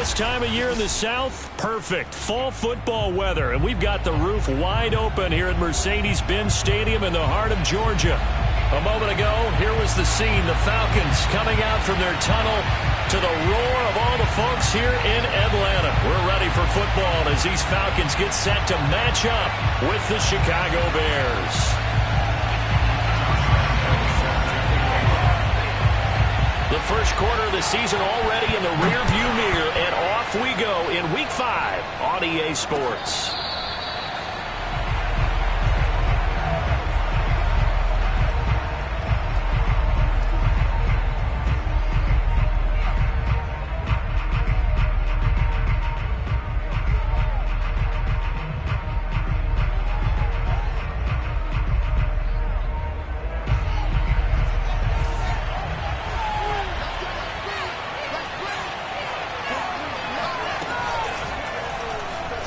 This time of year in the South, perfect fall football weather. And we've got the roof wide open here at Mercedes-Benz Stadium in the heart of Georgia. A moment ago, here was the scene. The Falcons coming out from their tunnel to the roar of all the folks here in Atlanta. We're ready for football as these Falcons get set to match up with the Chicago Bears. The first quarter of the season already in the rearview mirror, and off we go in Week 5 on EA Sports.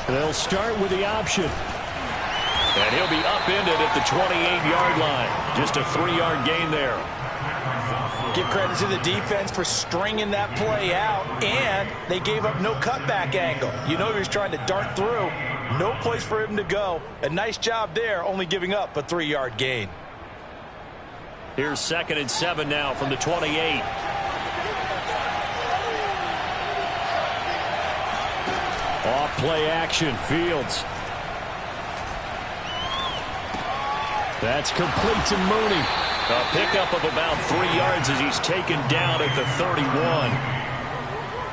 They'll start with the option. And he'll be upended at the 28-yard line. Just a 3-yard gain there. Give credit to the defense for stringing that play out, and they gave up no cutback angle. You know he was trying to dart through. No place for him to go. A nice job there, only giving up a 3-yard gain. Here's 2nd and 7 now from the 28. Off play action, Fields. That's complete to Mooney. A pickup of about 3 yards as he's taken down at the 31.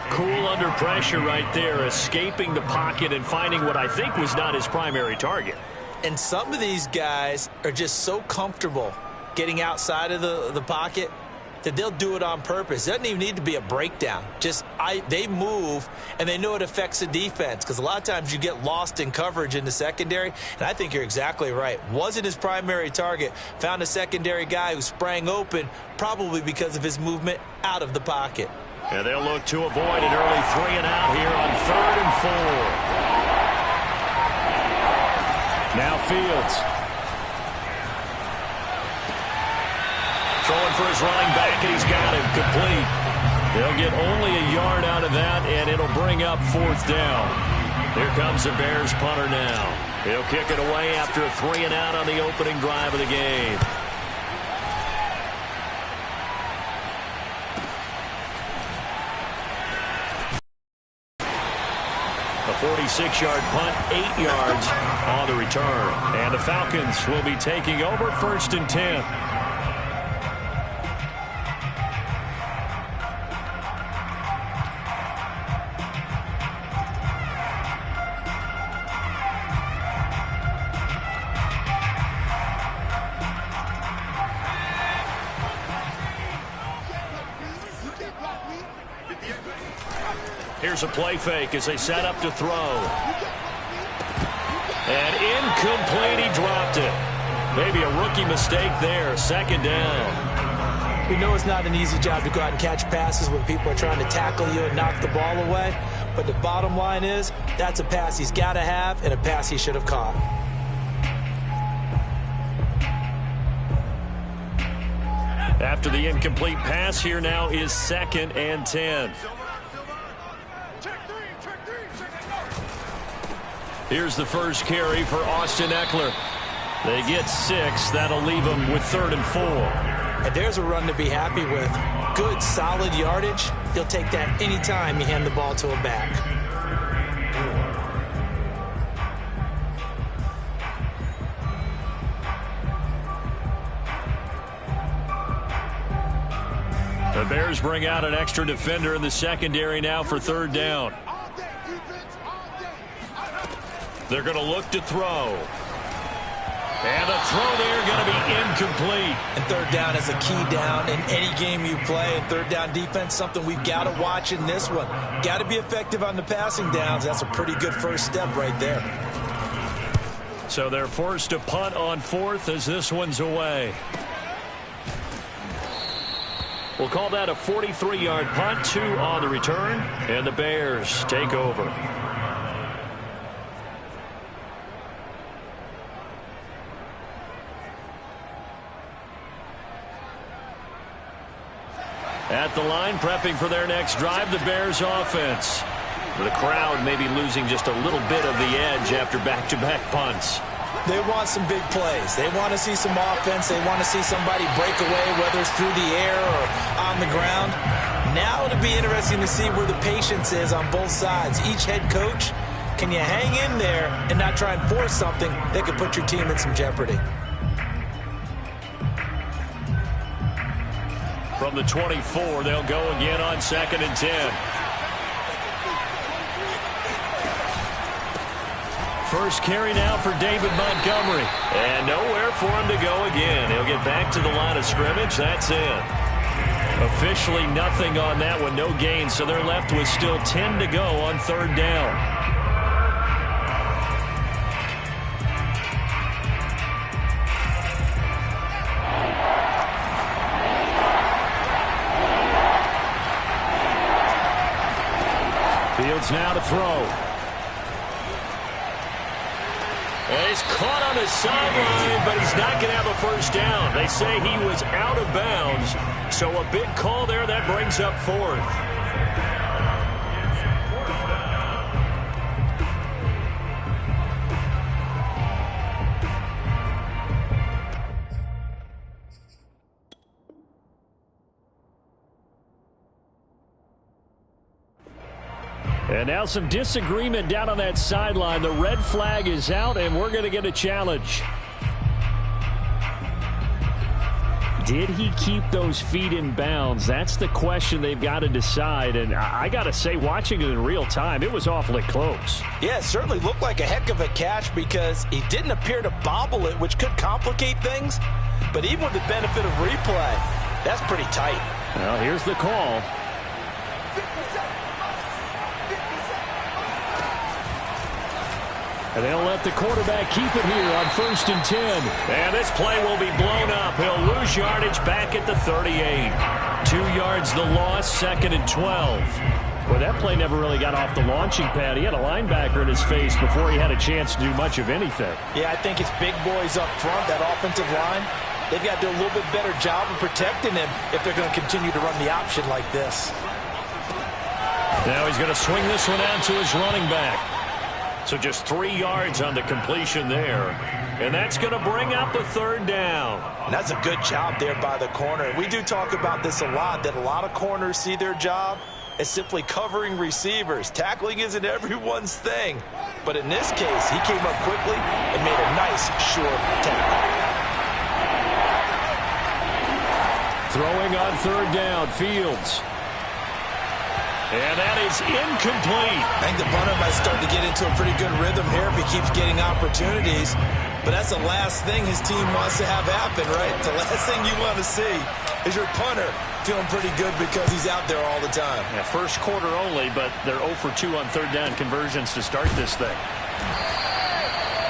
Cool under pressure right there, escaping the pocket and finding what I think was not his primary target. And some of these guys are just so comfortable getting outside of the pocket that they'll do it on purpose. It doesn't even need to be a breakdown. They move, and they know it affects the defense, because a lot of times you get lost in coverage in the secondary, and I think you're exactly right. Wasn't his primary target. Found a secondary guy who sprang open, probably because of his movement out of the pocket. And they'll look to avoid an early 3 and out here on 3rd and 4. Now Fields. Throwing for his running back, and he's got him complete. They'll get only a yard out of that, and it'll bring up 4th down. Here comes the Bears punter now. He'll kick it away after a 3 and out on the opening drive of the game. A 46-yard punt, 8 yards on the return. And the Falcons will be taking over 1st and 10. Here's a play fake as they set up to throw. And incomplete, he dropped it. Maybe a rookie mistake there, 2nd down. We know it's not an easy job to go out and catch passes when people are trying to tackle you and knock the ball away. But the bottom line is, that's a pass he's got to have and a pass he should have caught. After the incomplete pass, here now is 2nd and 10. Here's the first carry for Austin Eckler. They get 6. That'll leave them with 3rd and 4. And there's a run to be happy with. Good, solid yardage. He'll take that anytime you hand the ball to a back. The Bears bring out an extra defender in the secondary now for 3rd down. They're going to look to throw. And the throw there going to be incomplete. And 3rd down is a key down in any game you play. And 3rd down defense, something we've got to watch in this one. Got to be effective on the passing downs. That's a pretty good first step right there. So they're forced to punt on 4th as this one's away. We'll call that a 43-yard punt, 2 on the return, and the Bears take over. At the line, prepping for their next drive, the Bears offense. The crowd maybe losing just a little bit of the edge after back-to-back punts. They want some big plays. They want to see some offense. They want to see somebody break away, whether it's through the air or on the ground. Now it'll be interesting to see where the patience is on both sides. Each head coach, can you hang in there and not try and force something that could put your team in some jeopardy? From the 24, they'll go again on 2nd and 10. First carry now for David Montgomery. And nowhere for him to go again. He'll get back to the line of scrimmage. That's it. Officially nothing on that one. No gain. So they're left with still 10 to go on 3rd down. Fields now to throw. And he's caught on the sideline, but he's not going to have a first down. They say he was out of bounds, so a big call there. That brings up 4th. And now some disagreement down on that sideline. The red flag is out, and we're going to get a challenge. Did he keep those feet in bounds? That's the question they've got to decide. And I got to say, watching it in real time, it was awfully close. Yeah, it certainly looked like a heck of a catch because he didn't appear to bobble it, which could complicate things. But even with the benefit of replay, that's pretty tight. Well, here's the call. And they'll let the quarterback keep it here on 1st and 10. And this play will be blown up. He'll lose yardage back at the 38. 2 yards the loss, 2nd and 12. Well, that play never really got off the launching pad. He had a linebacker in his face before he had a chance to do much of anything. Yeah, I think it's big boys up front, that offensive line. They've got to do a little bit better job of protecting him if they're going to continue to run the option like this. Now he's going to swing this one out to his running back. So just 3 yards on the completion there. And that's going to bring up the 3rd down. And that's a good job there by the corner. We do talk about this a lot, that a lot of corners see their job as simply covering receivers. Tackling isn't everyone's thing. But in this case, he came up quickly and made a nice, short tackle. Throwing on 3rd down, Fields. And that is incomplete. I think the punter might start to get into a pretty good rhythm here if he keeps getting opportunities. But that's the last thing his team wants to have happen, right? The last thing you want to see is your punter feeling pretty good because he's out there all the time. Yeah, first quarter only, but they're 0 for 2 on 3rd down conversions to start this thing.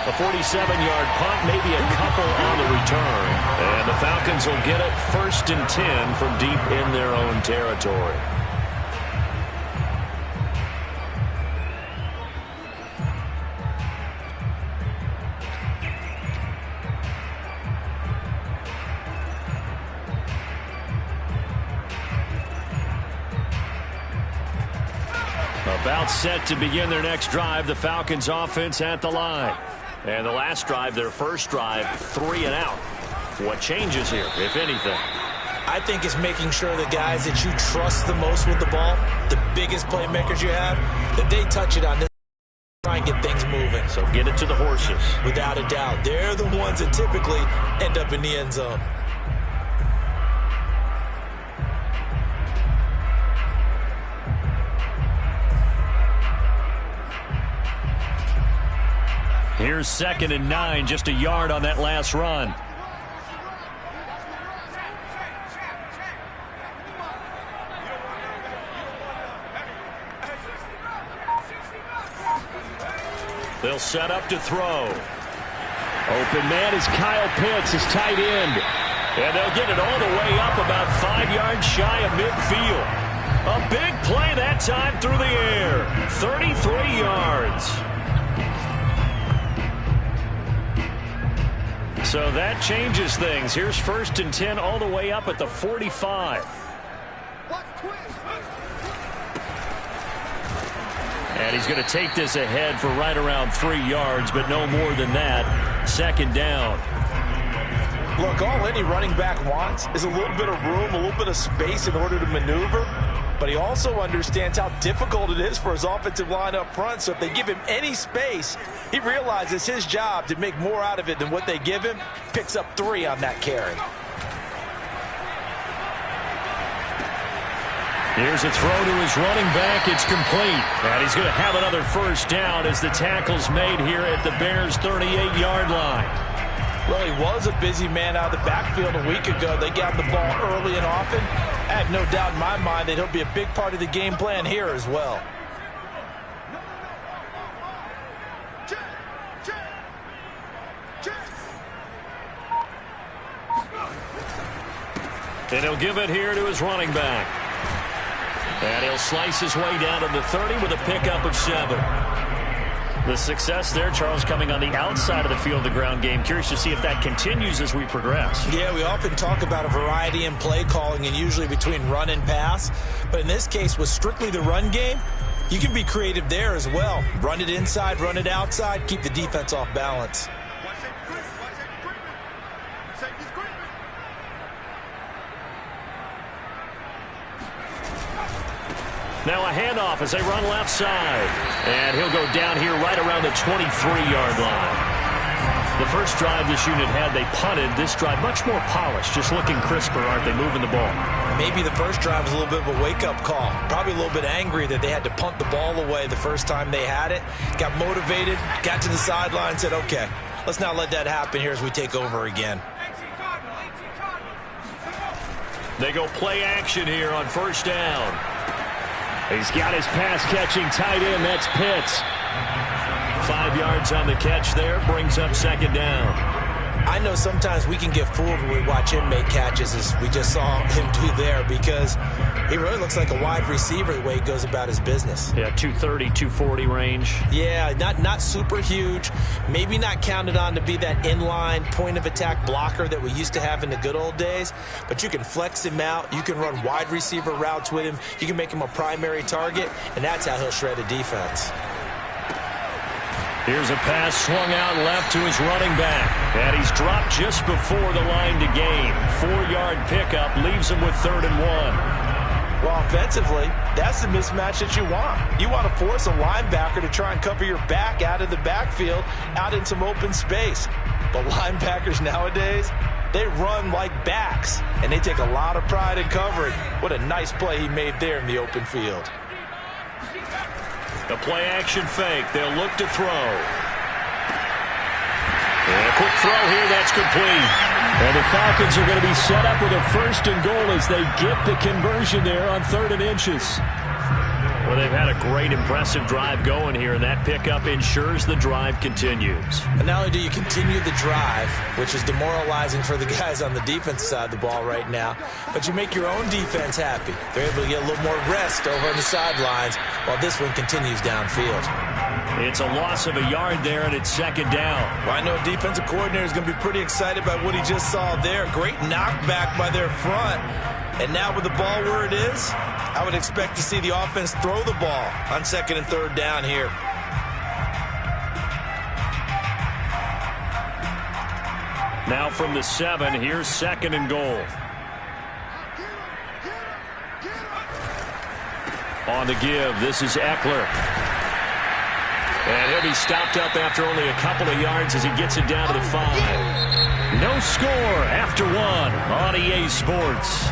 A 47-yard punt, maybe a couple on the return. And the Falcons will get it 1st and 10 from deep in their own territory. About set to begin their next drive. The Falcons offense at the line. And the last drive, their first drive, 3 and out. What changes here, if anything? I think it's making sure the guys that you trust the most with the ball, the biggest playmakers you have, that they touch it on this, try and get things moving. So get it to the horses. Without a doubt. They're the ones that typically end up in the end zone. Here's 2nd and 9, just a yard on that last run. They'll set up to throw. Open man is Kyle Pitts, his tight end. And they'll get it all the way up about 5 yards shy of midfield. A big play that time through the air. 33 yards. So that changes things. Here's 1st and 10 all the way up at the 45. And he's going to take this ahead for right around 3 yards, but no more than that. Second down. Look, all any running back wants is a little bit of room, a little bit of space in order to maneuver. But he also understands how difficult it is for his offensive line up front. So if they give him any space, he realizes his job to make more out of it than what they give him. Picks up 3 on that carry. Here's a throw to his running back. It's complete. And he's going to have another first down as the tackle's made here at the Bears' 38-yard line. Well, he was a busy man out of the backfield a week ago. They got the ball early and often. I have no doubt in my mind that he'll be a big part of the game plan here as well. And he'll give it here to his running back. And he'll slice his way down to the 30 with a pickup of 7. The success there, Charles, coming on the outside of the field, the ground game. Curious to see if that continues as we progress. Yeah, we often talk about a variety in play calling and usually between run and pass. But in this case, with strictly the run game, you can be creative there as well. Run it inside, run it outside, keep the defense off balance. Now a handoff as they run left side. And he'll go down here right around the 23-yard line. The first drive this unit had, they punted. This drive much more polished, just looking crisper, aren't they, moving the ball? Maybe the first drive was a little bit of a wake-up call. Probably a little bit angry that they had to punt the ball away the first time they had it. Got motivated, got to the sideline, said, okay, let's not let that happen here as we take over again. They go play action here on first down. He's got his pass-catching tight end. That's Pitts. 5 yards on the catch there. Brings up second down. I know sometimes we can get fooled when we watch him make catches, as we just saw him do there, because he really looks like a wide receiver the way he goes about his business. Yeah, 230, 240 range. Yeah, not super huge. Maybe not counted on to be that inline point-of-attack blocker that we used to have in the good old days, but you can flex him out. You can run wide receiver routes with him. You can make him a primary target, and that's how he'll shred a defense. Here's a pass swung out left to his running back. And he's dropped just before the line to gain. 4-yard pickup leaves him with 3rd and 1. Well, offensively, that's the mismatch that you want. You want to force a linebacker to try and cover your back out of the backfield, out in some open space. But linebackers nowadays, they run like backs, and they take a lot of pride in covering. What a nice play he made there in the open field. A play-action fake. They'll look to throw. And a quick throw here. That's complete. And the Falcons are going to be set up with a 1st and goal as they get the conversion there on 3rd and inches. Well, they've had a great, impressive drive going here, and that pickup ensures the drive continues. And not only do you continue the drive, which is demoralizing for the guys on the defense side of the ball right now, but you make your own defense happy. They're able to get a little more rest over on the sidelines while this one continues downfield. It's a loss of a yard there, and it's 2nd down. Well, I know a defensive coordinator is going to be pretty excited by what he just saw there. Great knockback by their front. And now with the ball where it is, I would expect to see the offense throw the ball on 2nd and 3rd down here. Now from the 7, here's 2nd and goal. On the give, this is Eckler. And he'll be stopped up after only a couple of yards as he gets it down to the 5. No score after 1 on EA Sports.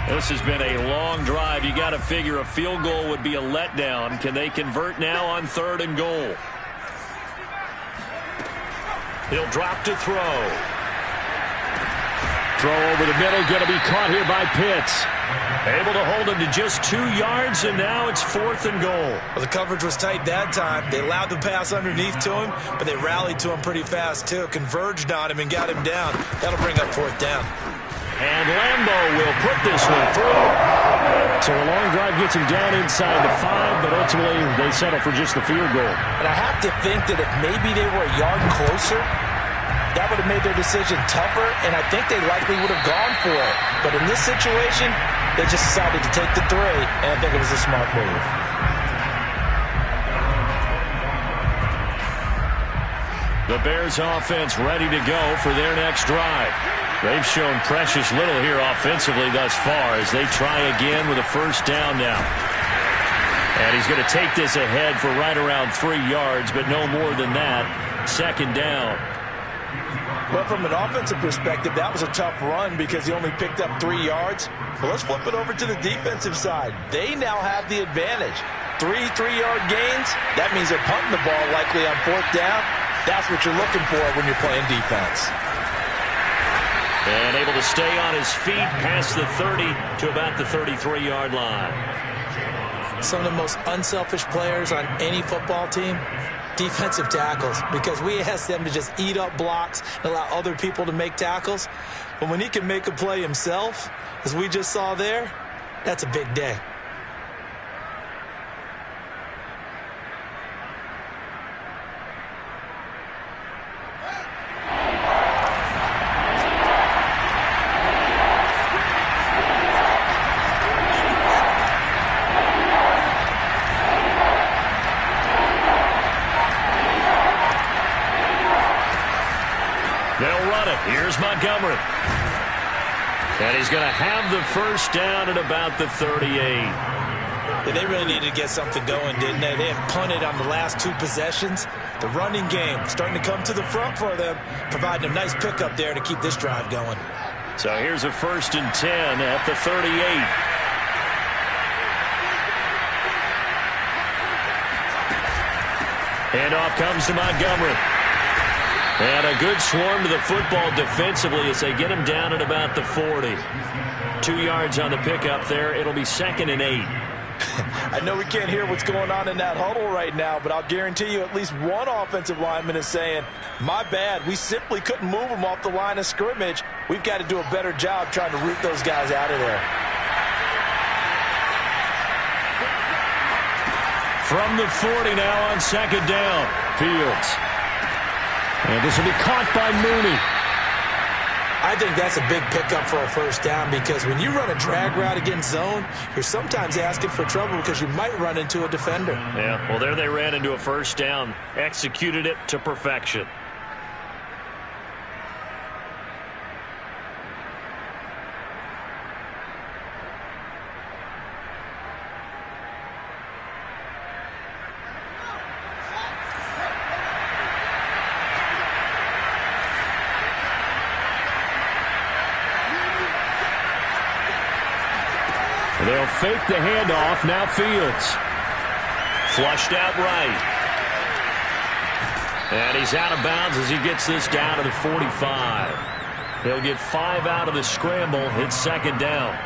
This has been a long drive. You got to figure a field goal would be a letdown. Can they convert now on 3rd and goal? He'll drop to throw. Throw over the middle, going to be caught here by Pitts. Able to hold him to just 2 yards, and now it's 4th and goal. Well, the coverage was tight that time. They allowed the pass underneath to him, but they rallied to him pretty fast, too. Converged on him and got him down. That'll bring up 4th down. And Lambo will put this one through. So a long drive gets him down inside the 5, but ultimately they settle for just the field goal. And I have to think that if maybe they were a yard closer, that would have made their decision tougher, and I think they likely would have gone for it. But in this situation, they just decided to take the 3, and I think it was a smart move. The Bears offense ready to go for their next drive. They've shown precious little here offensively thus far as they try again with a 1st down now. And he's going to take this ahead for right around 3 yards, but no more than that. 2nd down. Well, from an offensive perspective, that was a tough run because he only picked up 3 yards. But let's flip it over to the defensive side. They now have the advantage. 3 3-yard gains, that means they're punting the ball likely on 4th down. That's what you're looking for when you're playing defense. And able to stay on his feet past the 30 to about the 33-yard line. Some of the most unselfish players on any football team, defensive tackles, because we ask them to just eat up blocks and allow other people to make tackles. But when he can make a play himself, as we just saw there, that's a big day. Here's Montgomery. And he's going to have the 1st down at about the 38. Yeah, they really needed to get something going, didn't they? They had punted on the last 2 possessions. The running game starting to come to the front for them, providing a nice pickup there to keep this drive going. So here's a 1st and 10 at the 38. And off comes to Montgomery. And a good swarm to the football defensively as they get him down at about the 40. 2 yards on the pickup there. It'll be 2nd and 8. I know we can't hear what's going on in that huddle right now, but I'll guarantee you at least one offensive lineman is saying, my bad, we simply couldn't move them off the line of scrimmage. We've got to do a better job trying to root those guys out of there. From the 40 now on 2nd down. Fields. And this will be caught by Mooney. I think that's a big pickup for a 1st down because when you run a drag route against zone, you're sometimes asking for trouble because you might run into a defender. Yeah, well, there they ran into a 1st down. Executed it to perfection. They'll fake the handoff. Now Fields. Flushed out right. And he's out of bounds as he gets this down to the 45. He'll get 5 out of the scramble. It's 2nd down.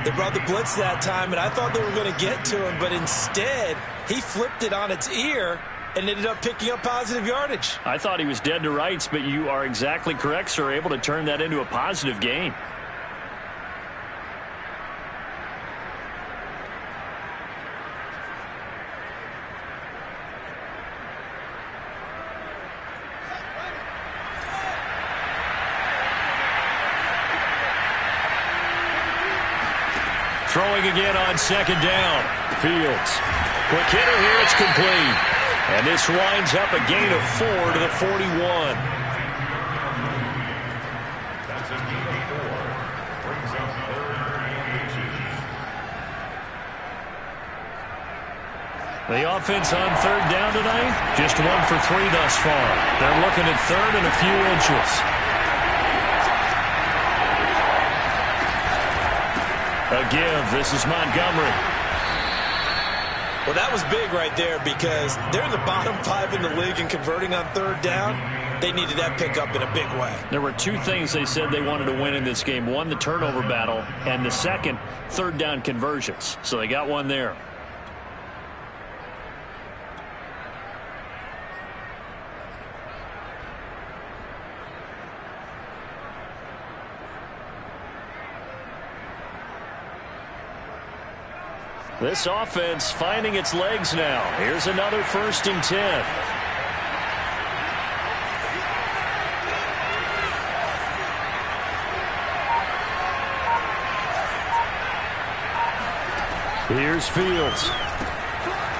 They brought the blitz that time, and I thought they were going to get to him, but instead he flipped it on its ear and ended up picking up positive yardage. I thought he was dead to rights, but you are exactly correct, sir. Able to turn that into a positive gain. Throwing again on 2nd down. Fields. Quick hitter here. It's complete. And this winds up a gain of 4 to the 41. That's a gain of 4. Brings up 3rd and inches. The offense on 3rd down tonight, just 1 for 3 thus far. They're looking at 3rd and a few inches. A give. This is Montgomery. Well, that was big right there because they're in the bottom 5 in the league and converting on third down. They needed that pickup in a big way. There were two things they said they wanted to win in this game. One, the turnover battle, and the second, third down conversions. So they got one there. This offense finding its legs now. Here's another 1st and 10. Here's Fields.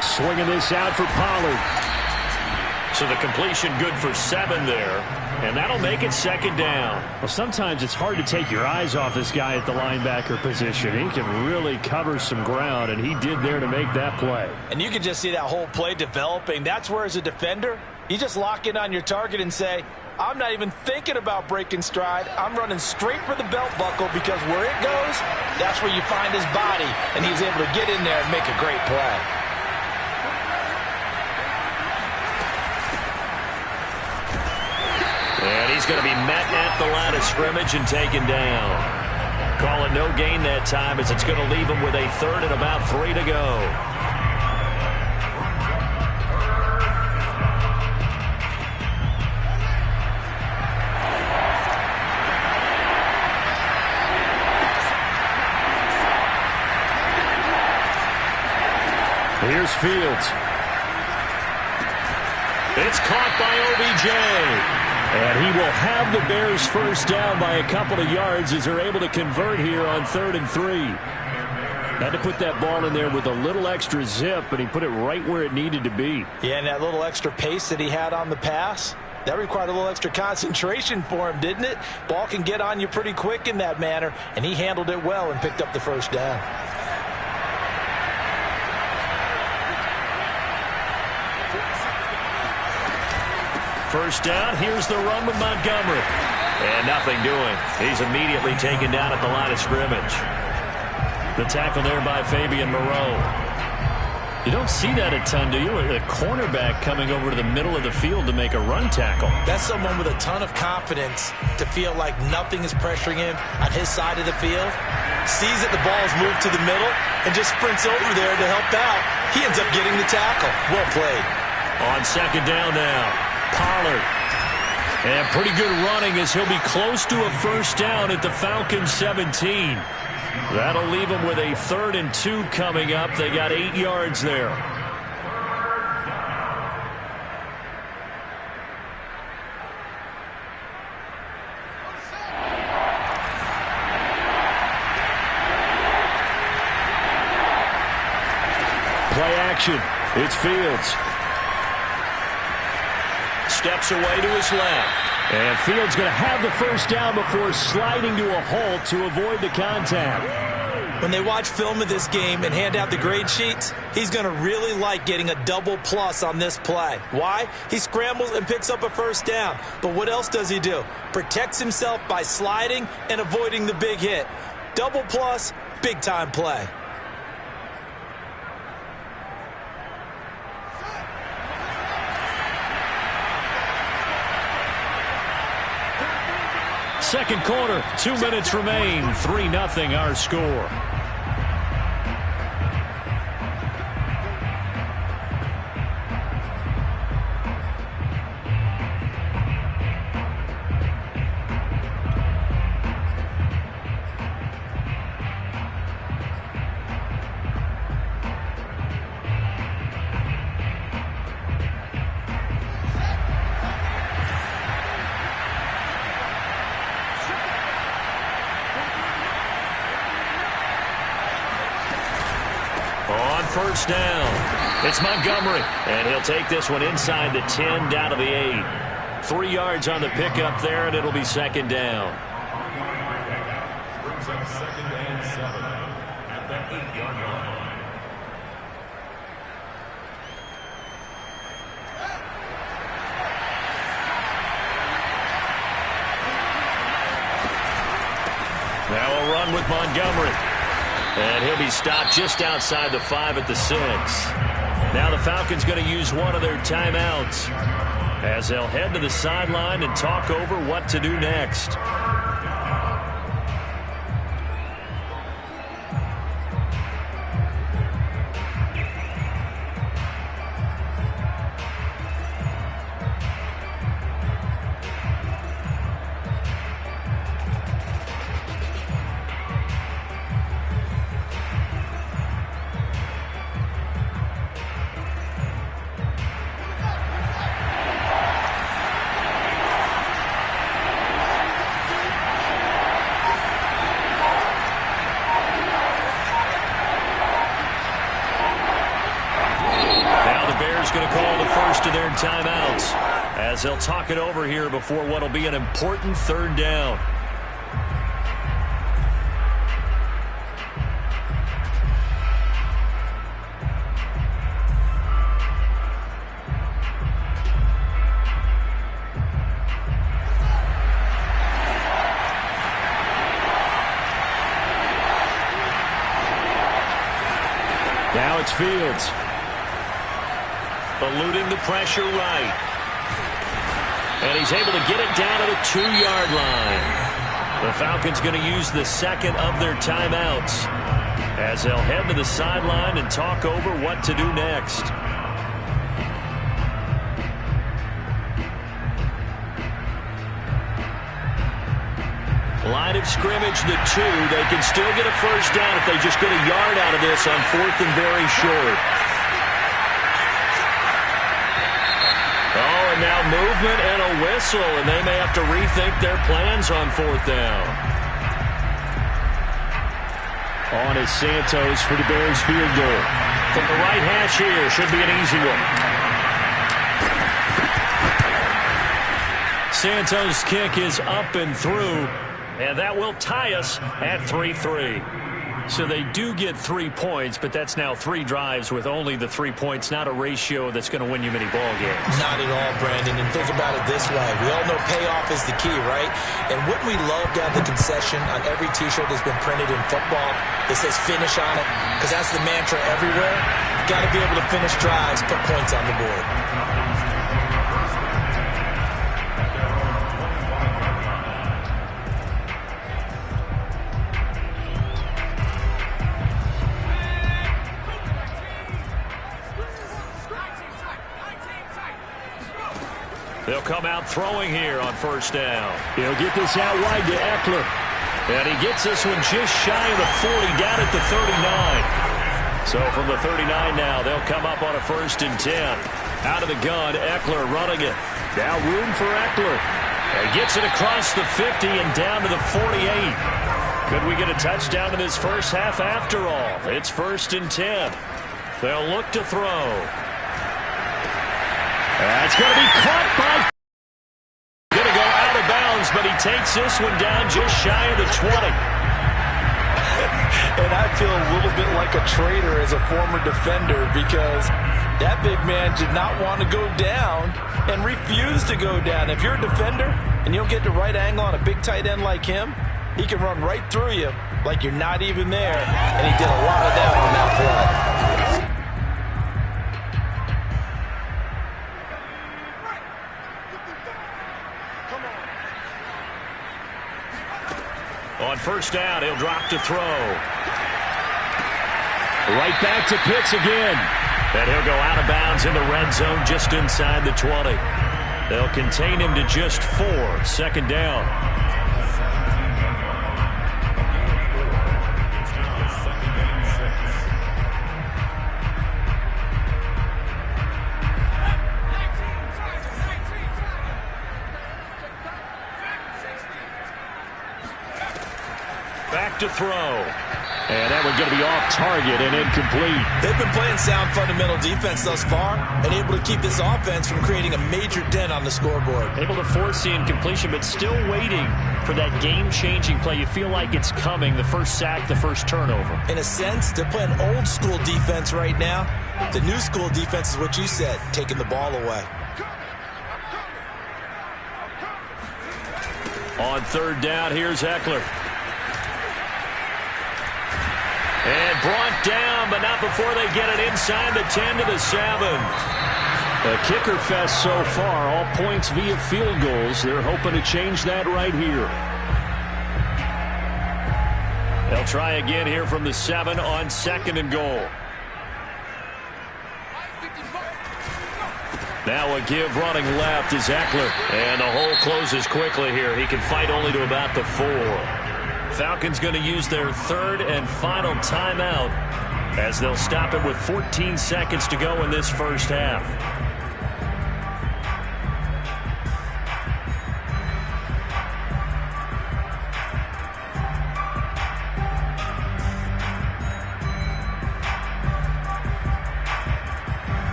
Swinging this out for Pollard. So the completion good for 7 there. And that'll make it 2nd down. Well, sometimes it's hard to take your eyes off this guy at the linebacker position. He can really cover some ground, and he did there to make that play. And you can just see that whole play developing. That's where, as a defender, you just lock in on your target and say, I'm not even thinking about breaking stride. I'm running straight for the belt buckle because where it goes, that's where you find his body. And he was able to get in there and make a great play. And he's going to be met at the line of scrimmage and taken down. Call it no gain that time as it's going to leave him with a 3rd and about 3 to go. Here's Fields. It's caught by OBJ. And he will have the Bears 1st down by a couple of yards as they're able to convert here on 3rd and 3. Had to put that ball in there with a little extra zip, but he put it right where it needed to be. Yeah, and that little extra pace that he had on the pass, that required a little extra concentration for him, didn't it? Ball can get on you pretty quick in that manner, and he handled it well and picked up the 1st down. First down, here's the run with Montgomery. And nothing doing. He's immediately taken down at the line of scrimmage. The tackle there by Fabian Moreau. You don't see that a ton, do you? A cornerback coming over to the middle of the field to make a run tackle. That's someone with a ton of confidence to feel like nothing is pressuring him on his side of the field. Sees that the ball is moved to the middle and just sprints over there to help out. He ends up getting the tackle. Well played. On 2nd down now. Pollard. And pretty good running as he'll be close to a 1st down at the Falcons 17. That'll leave him with a 3rd and 2 coming up. They got 8 yards there. Play action. It's Fields. Steps away to his left. And Fields going to have the 1st down before sliding to a halt to avoid the contact. When they watch film of this game and hand out the grade sheets, he's going to really like getting a double plus on this play. Why? He scrambles and picks up a 1st down. But what else does he do? Protects himself by sliding and avoiding the big hit. Double plus, big time play. Second quarter, 2 minutes remain. 3-0 our score. On 1st down, it's Montgomery, and he'll take this one inside the 10 down to the 8. 3 yards on the pickup there, and it'll be 2nd down. Brings up 2nd and 7 at the 8-yard line. Now a run with Montgomery. And he'll be stopped just outside the 5 at the 6. Now the Falcons going to use one of their timeouts as they'll head to the sideline and talk over what to do next. Going to call the first of their timeouts as they'll talk it over here before what will be an important 3rd down. Now it's Fields. Eluding the pressure right. And he's able to get it down to the 2-yard line. The Falcons going to use the second of their timeouts as they'll head to the sideline and talk over what to do next. Line of scrimmage, the 2. They can still get a first down if they just get a yard out of this on 4th and very short. Now movement and a whistle, and they may have to rethink their plans on 4th down. On is Santos for the Bears field goal. From the right hash here, should be an easy one. Santos' kick is up and through, and that will tie us at 3-3. So they do get 3 points, but that's now 3 drives with only the 3 points, not a ratio that's going to win you many ball games. Not at all, Brandon. And think about it this way. We all know payoff is the key, right? And wouldn't we love to have the concession on every T-shirt that's been printed in football that says finish on it? Because that's the mantra everywhere. Got to be able to finish drives, put points on the board. They'll come out throwing here on 1st down. He'll get this out wide to Eckler. And he gets this one just shy of the 40, down at the 39. So from the 39 now, they'll come up on a 1st and 10. Out of the gun, Eckler running it. Now room for Eckler. And gets it across the 50 and down to the 48. Could we get a touchdown in this first half after all? It's 1st and 10. They'll look to throw. That's going to be caught by... Going to go out of bounds, but he takes this one down just shy of the 20. And I feel a little bit like a traitor as a former defender because that big man did not want to go down and refused to go down. If you're a defender and you don't get the right angle on a big tight end like him, he can run right through you like you're not even there. And he did a lot of that on that play. On 1st down, he'll drop to throw. Right back to Pitts again. And he'll go out of bounds in the red zone just inside the 20. They'll contain him to just 4. 2nd down. Back to throw. And that one's going to be off target and incomplete. They've been playing sound fundamental defense thus far and able to keep this offense from creating a major dent on the scoreboard. Able to force the incompletion, but still waiting for that game-changing play. You feel like it's coming, the first sack, the first turnover. In a sense, they're playing old-school defense right now. The new-school defense is what you said, taking the ball away. On 3rd down, here's Eckler. And brought down, but not before they get it inside the 10 to the 7. A kicker fest so far, all points via field goals. They're hoping to change that right here. They'll try again here from the 7 on 2nd and goal. Now a give running left is Eckler. And the hole closes quickly here. He can fight only to about the 4. Falcons going to use their 3rd and final timeout as they'll stop it with 14 seconds to go in this first half.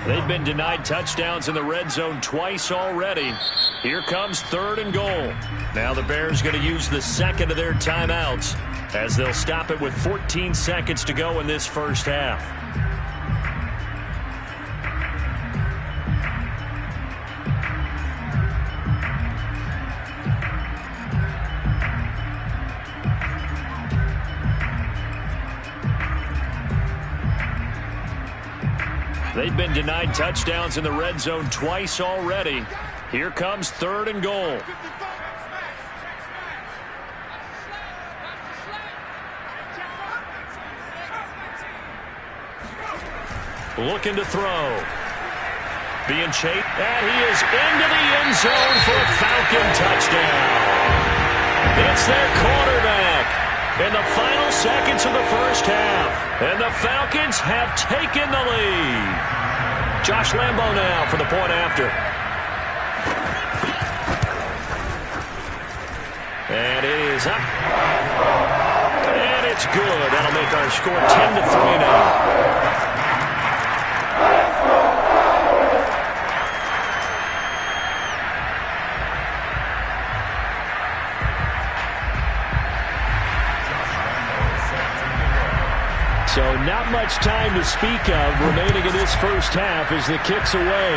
They've been denied touchdowns in the red zone twice already. Here comes 3rd and goal. Now the Bears going to use the 2nd of their timeouts as they'll stop it with 14 seconds to go in this first half. They've been denied touchdowns in the red zone twice already. Here comes 3rd and goal. Looking to throw. Being chased. And he is into the end zone for a Falcon touchdown. It's their quarterback in the final seconds of the first half. And the Falcons have taken the lead. Josh Lambo now for the point after. And it is up. And it's good. That'll make our score 10-3 now. So not much time to speak of remaining in this first half as the kick's away.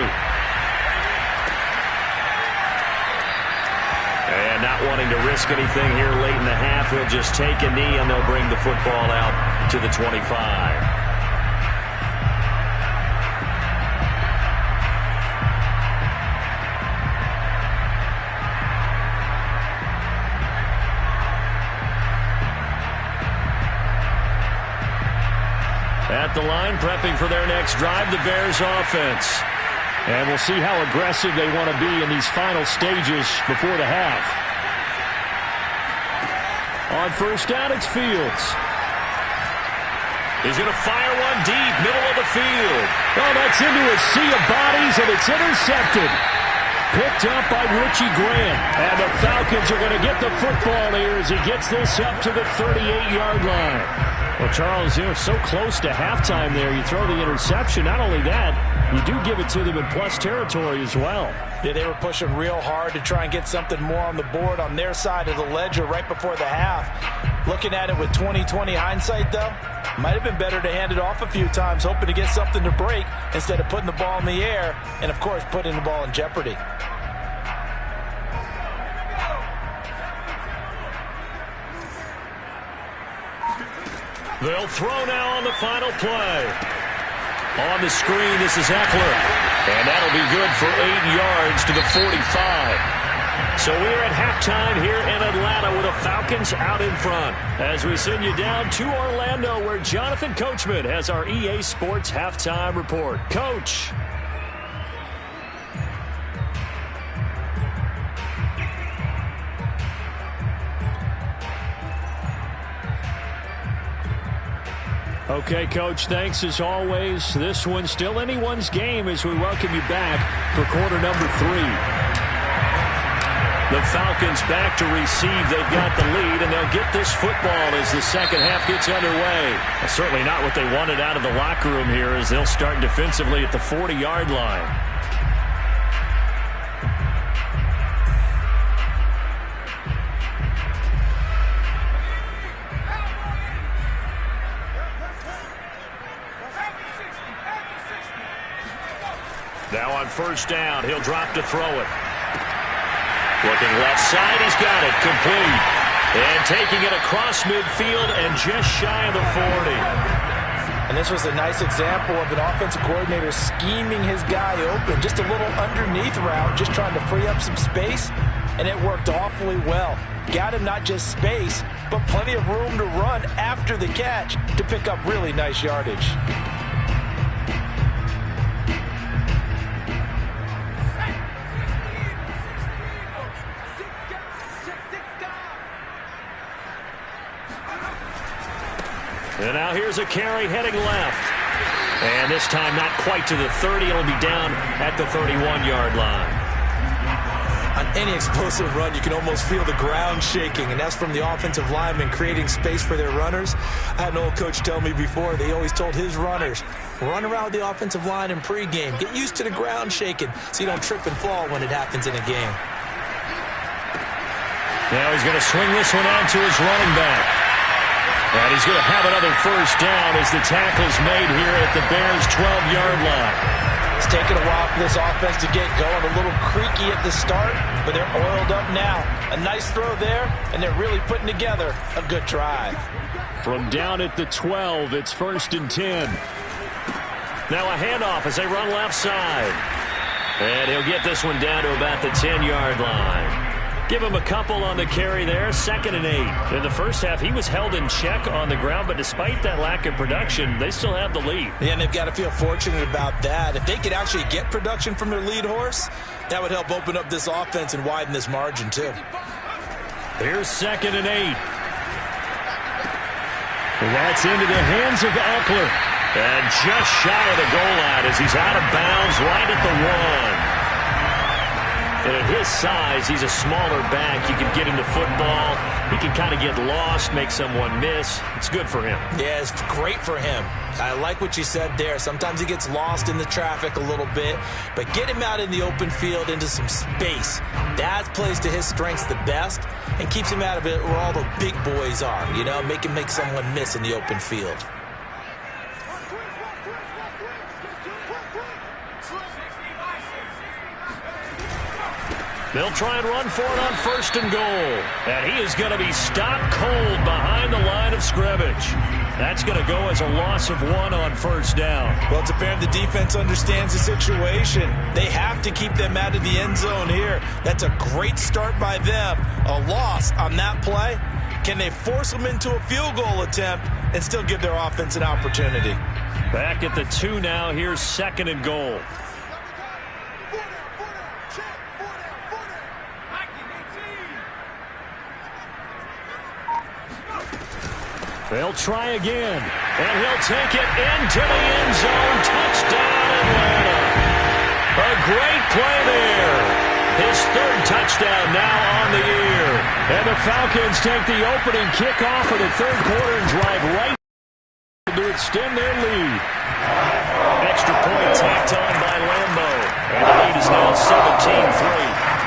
And not wanting to risk anything here late in the half, he'll just take a knee and they'll bring the football out to the 25. At the line, prepping for their next drive, the Bears offense. And we'll see how aggressive they want to be in these final stages before the half. On first down, it's Fields. He's going to fire one deep, middle of the field. Oh, that's into a sea of bodies, and it's intercepted. Picked up by Richie Grant. And the Falcons are going to get the football here as he gets this up to the 38-yard line. Well, Charles, you're so close to halftime there. You throw the interception. Not only that, you do give it to them in plus territory as well. Yeah, they were pushing real hard to try and get something more on the board on their side of the ledger right before the half. Looking at it with 20/20 hindsight, though, might have been better to hand it off a few times, hoping to get something to break instead of putting the ball in the air and, of course, putting the ball in jeopardy. They'll throw now on the final play. On the screen, this is Eckler. And that'll be good for 8 yards to the 45. So we're at halftime here in Atlanta with the Falcons out in front. As we send you down to Orlando, where Jonathan Coachman has our EA Sports halftime report. Coach. Okay, Coach, thanks as always. This one's still anyone's game as we welcome you back for quarter number 3. The Falcons back to receive. They've got the lead, and they'll get this football as the second half gets underway. Well, certainly not what they wanted out of the locker room here as they'll start defensively at the 40-yard line. Now on first down, he'll drop to throw it. Looking left side, he's got it, complete. And taking it across midfield and just shy of the 40. And this was a nice example of an offensive coordinator scheming his guy open. Just a little underneath route, just trying to free up some space, and it worked awfully well. Got him not just space, but plenty of room to run after the catch to pick up really nice yardage. And now here's a carry heading left. And this time not quite to the 30. It'll be down at the 31-yard line. On any explosive run, you can almost feel the ground shaking, and that's from the offensive linemen creating space for their runners. I had an old coach tell me before, they always told his runners, run around the offensive line in pregame. Get used to the ground shaking so you don't trip and fall when it happens in a game. Now he's going to swing this one out to his running back. And he's going to have another first down as the tackle's made here at the Bears' 12-yard line. It's taken a while for this offense to get going. A little creaky at the start, but they're oiled up now. A nice throw there, and they're really putting together a good drive. From down at the 12, it's 1st and 10. Now a handoff as they run left side. And he'll get this one down to about the 10-yard line. Give him a couple on the carry there, 2nd and 8. In the first half, he was held in check on the ground, but despite that lack of production, they still have the lead. Yeah, and they've got to feel fortunate about that. If they could actually get production from their lead horse, that would help open up this offense and widen this margin, too. Here's 2nd and 8. That's into the hands of Eckler. And just shy of the goal line as he's out of bounds right at the 1. And at his size, he's a smaller back. You can get into football. He can kind of get lost, make someone miss. It's good for him. Yeah, it's great for him. I like what you said there. Sometimes he gets lost in the traffic a little bit, but get him out in the open field into some space. That plays to his strengths the best and keeps him out of it where all the big boys are, you know, make him make someone miss in the open field. They'll try and run for it on 1st and goal. And he is going to be stopped cold behind the line of scrimmage. That's going to go as a loss of 1 on 1st down. Well, it's apparent the defense understands the situation. They have to keep them out of the end zone here. That's a great start by them. A loss on that play. Can they force them into a field goal attempt and still give their offense an opportunity? Back at the 2 now. Here's 2nd and goal. They'll try again, and he'll take it into the end zone. Touchdown, Atlanta. A great play there. His 3rd touchdown now on the year. And the Falcons take the opening kickoff of the 3rd quarter and drive right to extend their lead. Extra point tacked on by Lambo. And the lead is now 17-3.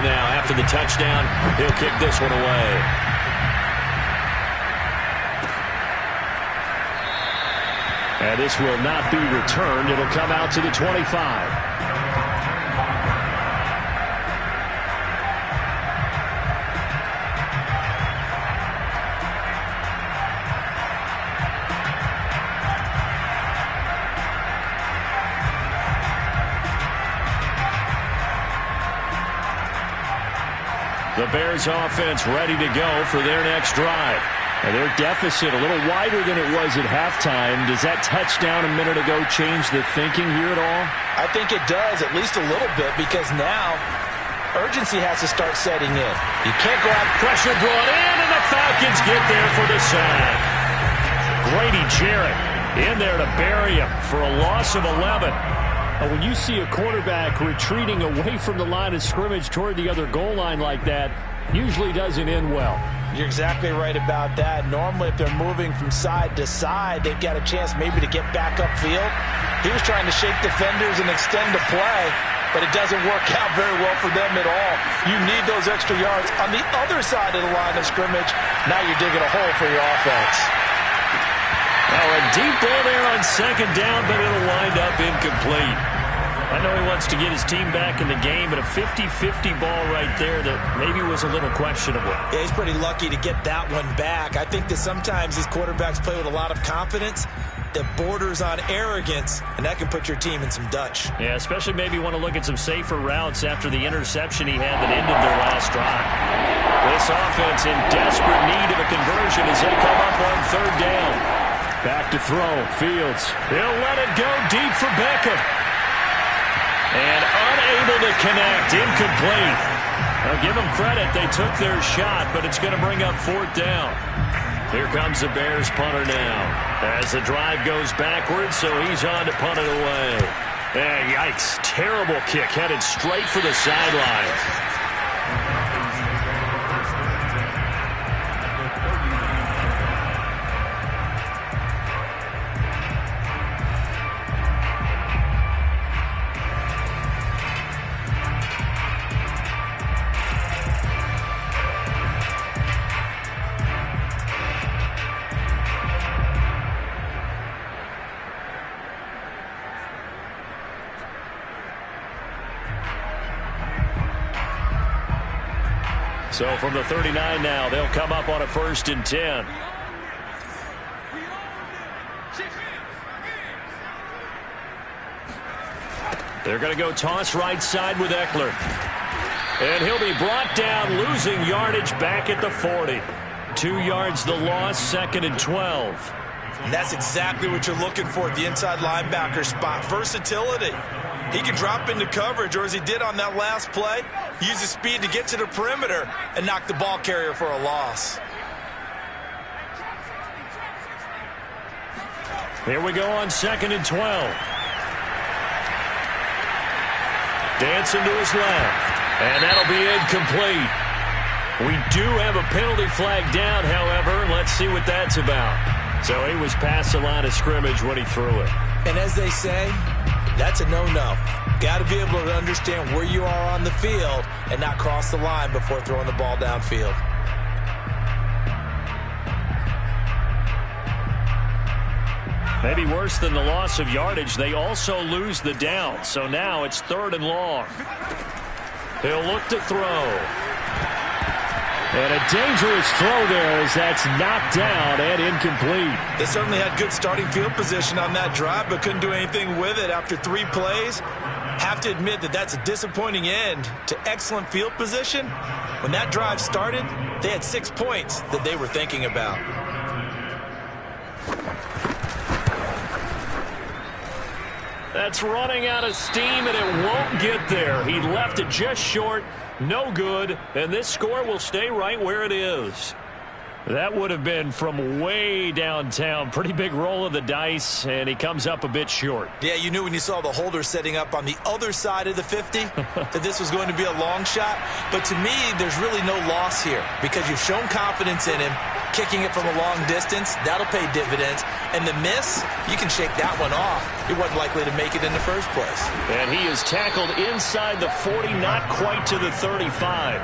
Now, after the touchdown, he'll kick this one away. And this will not be returned. It'll come out to the 25. The Bears offense ready to go for their next drive. And their deficit a little wider than it was at halftime. Does that touchdown a minute ago change the thinking here at all? I think it does, at least a little bit, because now urgency has to start setting in. You can't go out. Pressure brought in, and the Falcons get there for the sack. Grady Jarrett in there to bury him for a loss of 11. When you see a quarterback retreating away from the line of scrimmage toward the other goal line like that, usually doesn't end well. You're exactly right about that. Normally, if they're moving from side to side, they've got a chance maybe to get back upfield. He was trying to shake defenders and extend the play, but it doesn't work out very well for them at all. You need those extra yards on the other side of the line of scrimmage. Now you're digging a hole for your offense. Now a deep ball there on 2nd down, but it'll wind up incomplete. I know he wants to get his team back in the game, but a 50-50 ball right there that maybe was a little questionable. Yeah, he's pretty lucky to get that one back. I think that sometimes these quarterbacks play with a lot of confidence that borders on arrogance, and that can put your team in some Dutch. Yeah, especially maybe want to look at some safer routes after the interception he had that ended their last drive. This offense in desperate need of a conversion as they come up on third down. Back to throw, Fields. He'll let it go deep for Beckham. And unable to connect, incomplete. I'll give them credit, they took their shot, but it's going to bring up fourth down. Here comes the Bears punter now. As the drive goes backwards, so he's on to punt it away. And yikes, terrible kick headed straight for the sideline. So from the 39 now, they'll come up on a 1st and 10. They're going to go toss right side with Eckler. And he'll be brought down, losing yardage back at the 40. 2 yards the loss, 2nd and 12. And that's exactly what you're looking for at the inside linebacker spot. Versatility. He can drop into coverage, or as he did on that last play, use his speed to get to the perimeter and knock the ball carrier for a loss. Here we go on 2nd and 12. Dancing to his left. And that'll be incomplete. We do have a penalty flag down, however. Let's see what that's about. So he was past the line of scrimmage when he threw it. And as they say, that's a no-no. Got to be able to understand where you are on the field and not cross the line before throwing the ball downfield. Maybe worse than the loss of yardage, they also lose the down. So now it's 3rd and long. He'll look to throw. And a dangerous throw there as that's knocked down and incomplete. They certainly had good starting field position on that drive, but couldn't do anything with it after 3 plays. Have to admit that that's a disappointing end to excellent field position. When that drive started, they had 6 points that they were thinking about. That's running out of steam, and it won't get there. He left it just short. No good, and this score will stay right where it is. That would have been from way downtown. Pretty big roll of the dice, and he comes up a bit short. Yeah, you knew when you saw the holder setting up on the other side of the 50 that this was going to be a long shot. But to me, there's really no loss here because you've shown confidence in him. Kicking it from a long distance, that'll pay dividends. And the miss, you can shake that one off. He wasn't likely to make it in the first place. And he is tackled inside the 40, not quite to the 35.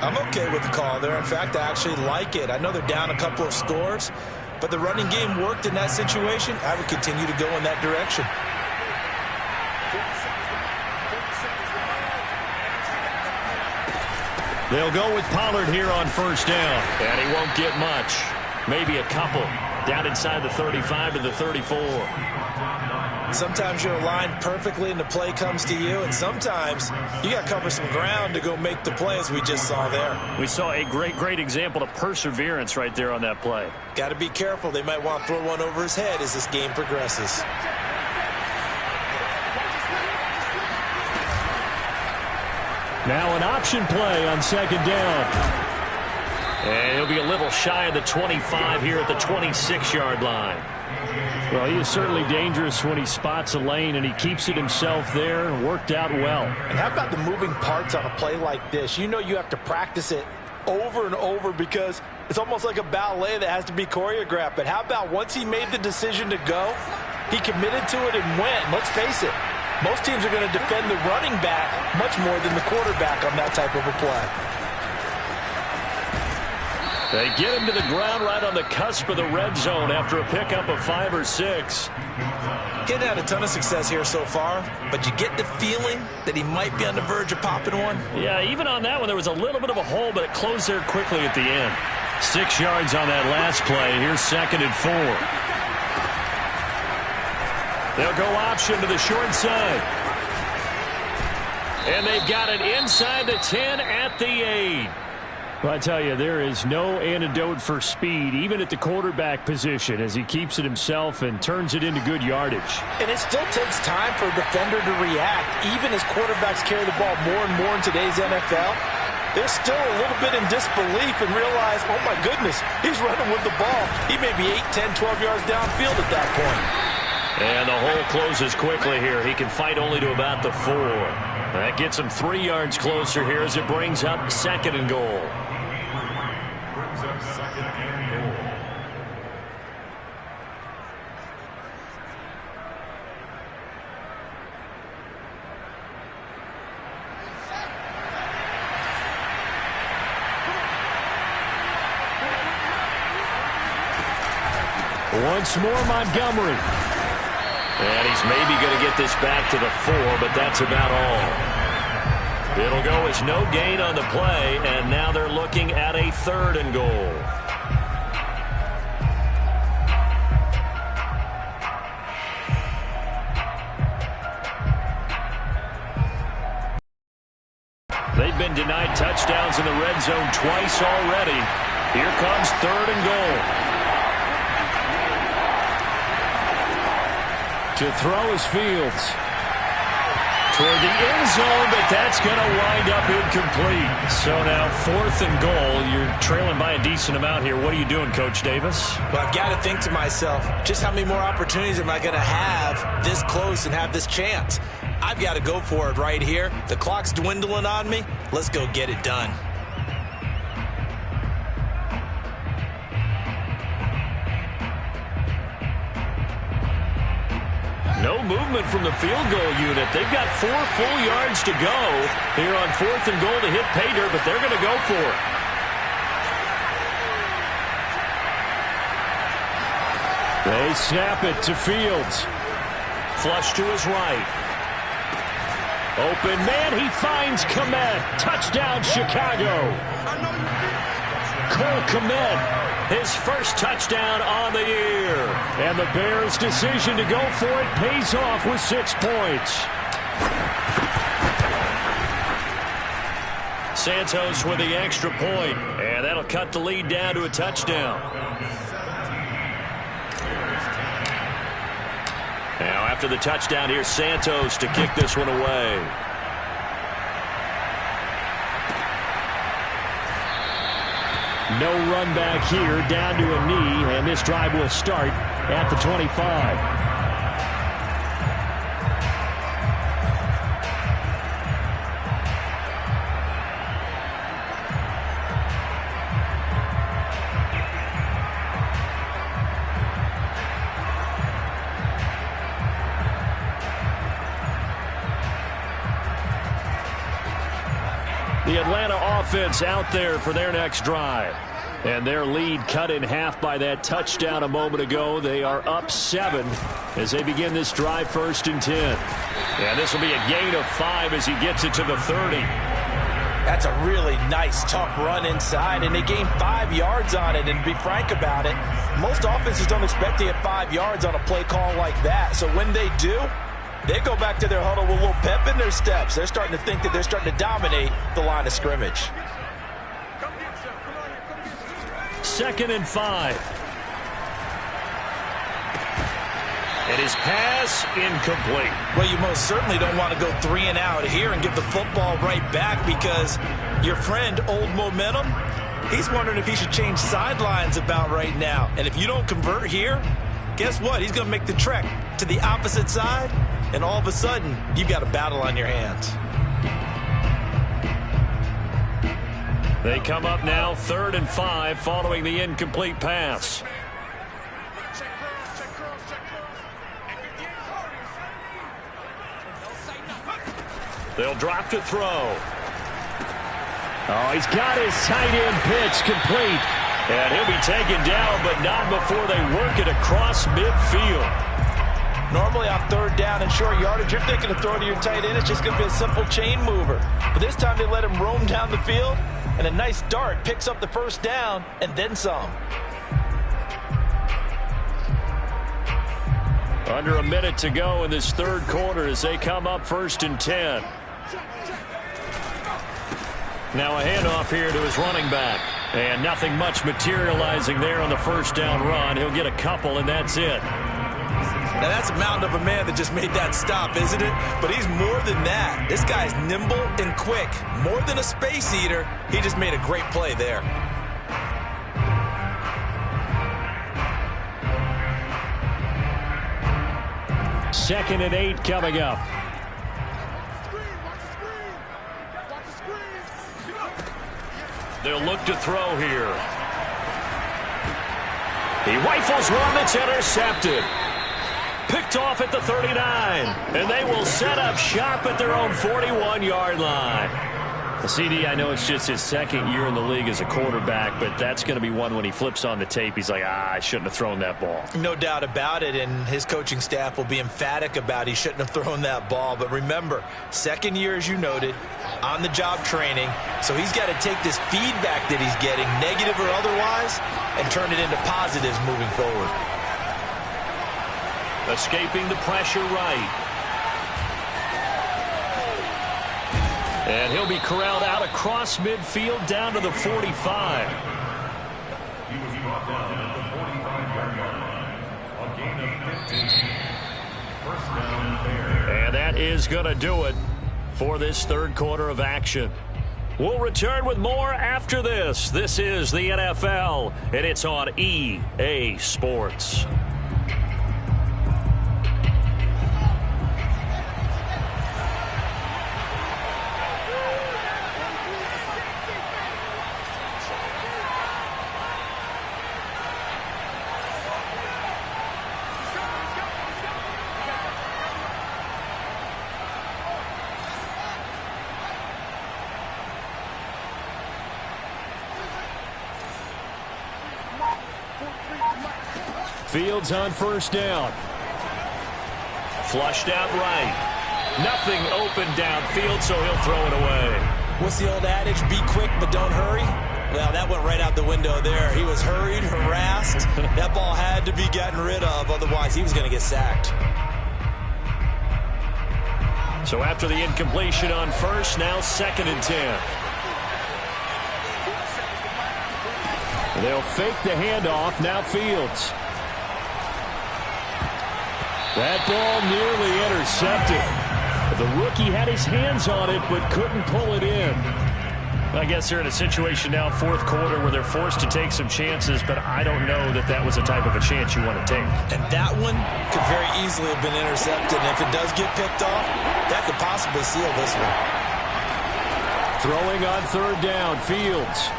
I'm okay with the call there. In fact, I actually like it. I know they're down a couple of scores, but the running game worked in that situation. I would continue to go in that direction. They'll go with Pollard here on 1st down. And he won't get much. Maybe a couple. Down inside the 35 to the 34. Sometimes you're aligned perfectly and the play comes to you, and sometimes you got to cover some ground to go make the play, as we just saw there. We saw a great example of perseverance right there on that play. Got to be careful. They might want to throw one over his head as this game progresses. Now an option play on 2nd down. And he'll be a little shy of the 25 here at the 26-yard line. Well, he is certainly dangerous when he spots a lane, and he keeps it himself there and worked out well. And how about the moving parts on a play like this? You know you have to practice it over and over because it's almost like a ballet that has to be choreographed. But how about once he made the decision to go, he committed to it and went. Let's face it, most teams are going to defend the running back much more than the quarterback on that type of a play. They get him to the ground right on the cusp of the red zone after a pickup of 5 or 6. Getting had a ton of success here so far, but you get the feeling that he might be on the verge of popping one. Yeah, even on that one, there was a little bit of a hole, but it closed there quickly at the end. 6 yards on that last play. Here's 2nd and 4. They'll go option to the short side. And they've got it inside the 10 at the 8. Well, I tell you, there is no antidote for speed, even at the quarterback position, as he keeps it himself and turns it into good yardage. And it still takes time for a defender to react. Even as quarterbacks carry the ball more and more in today's NFL, they're still a little bit in disbelief and realize, oh, my goodness, he's running with the ball. He may be 8, 10, 12 yards downfield at that point. And the hole closes quickly here. He can fight only to about the 4. That gets him 3 yards closer here as it brings up 2nd and goal. Once more, Montgomery. And he's maybe going to get this back to the 4, but that's about all. It'll go as no gain on the play, and now they're looking at a 3rd and goal. They've been denied touchdowns in the red zone twice already. Here comes 3rd and goal. To throw is Fields. Toward the end zone, but that's going to wind up incomplete. So now 4th and goal. You're trailing by a decent amount here. What are you doing, Coach Davis? Well, I've got to think to myself, just how many more opportunities am I going to have this close and have this chance? I've got to go for it right here. The clock's dwindling on me. Let's go get it done. No movement from the field goal unit. They've got 4 full yards to go here on 4th and goal to hit pay dirt, but they're going to go for it. They snap it to Fields. Flush to his right. Open man, he finds Kmet. Touchdown, Chicago. Cole Kmet. His first touchdown on the year. And the Bears' decision to go for it pays off with 6 points. Santos with the extra point. And that'll cut the lead down to a touchdown. Now after the touchdown, here's Santos to kick this one away. No run back here, down to a knee, and this drive will start at the 25. The Atlanta offense out there for their next drive. And their lead cut in half by that touchdown a moment ago. They are up 7 as they begin this drive 1st and 10. And this will be a gain of 5 as he gets it to the 30. That's a really nice, tough run inside, and they gained 5 yards on it. And to be frank about it, most offenses don't expect to get 5 yards on a play call like that. So when they do, they go back to their huddle with a little pep in their steps. They're starting to think that they're starting to dominate the line of scrimmage. 2nd and 5. And his pass incomplete. Well, you most certainly don't want to go 3 and out here and give the football right back, because your friend, Old Momentum, he's wondering if he should change sidelines about right now. And if you don't convert here, guess what? He's going to make the trek to the opposite side, and all of a sudden, you've got a battle on your hands. They come up now 3rd and 5 following the incomplete pass. They'll drop to throw. Oh, he's got his tight end pitch complete. And he'll be taken down, but not before they work it across midfield. Normally on third down and short yardage, you're thinking of throwing to your tight end. It's just going to be a simple chain mover. But this time they let him roam down the field, and a nice dart picks up the first down and then some. Under a minute to go in this third quarter as they come up 1st and 10. Now a handoff here to his running back. And nothing much materializing there on the first down run. He'll get a couple, and that's it. Now, that's a mountain of a man that just made that stop, isn't it? But he's more than that. This guy's nimble and quick. More than a space eater, he just made a great play there. Second and 8 coming up. They'll look to throw here. He rifles one that's intercepted. Picked off at the 39. And they will set up shop at their own 41-yard line. CD, I know it's just his second year in the league as a quarterback, but that's going to be one when he flips on the tape. He's like, I shouldn't have thrown that ball. No doubt about it, and his coaching staff will be emphatic about he shouldn't have thrown that ball. But remember, second year, as you noted, on-the-job training, so he's got to take this feedback that he's getting, negative or otherwise, and turn it into positives moving forward. Escaping the pressure right. And he'll be corralled out across midfield down to the 45. He was brought down at the 45-yard line. A gain of 15. First down there. And that is going to do it for this third quarter of action. We'll return with more after this. This is the NFL, and it's on EA Sports. Fields on first down. Flushed out right. Nothing open downfield, so he'll throw it away. What's the old adage? Be quick, but don't hurry. Well, that went right out the window there. He was hurried, harassed. That ball had to be gotten rid of, otherwise he was going to get sacked. So after the incompletion on first, now 2nd and 10. They'll fake the handoff. Now Fields. That ball nearly intercepted. The rookie had his hands on it but couldn't pull it in. I guess they're in a situation now, fourth quarter, where they're forced to take some chances, but I don't know that that was the type of a chance you want to take. And that one could very easily have been intercepted. And if it does get picked off, that could possibly seal this one. Throwing on third down, Fields.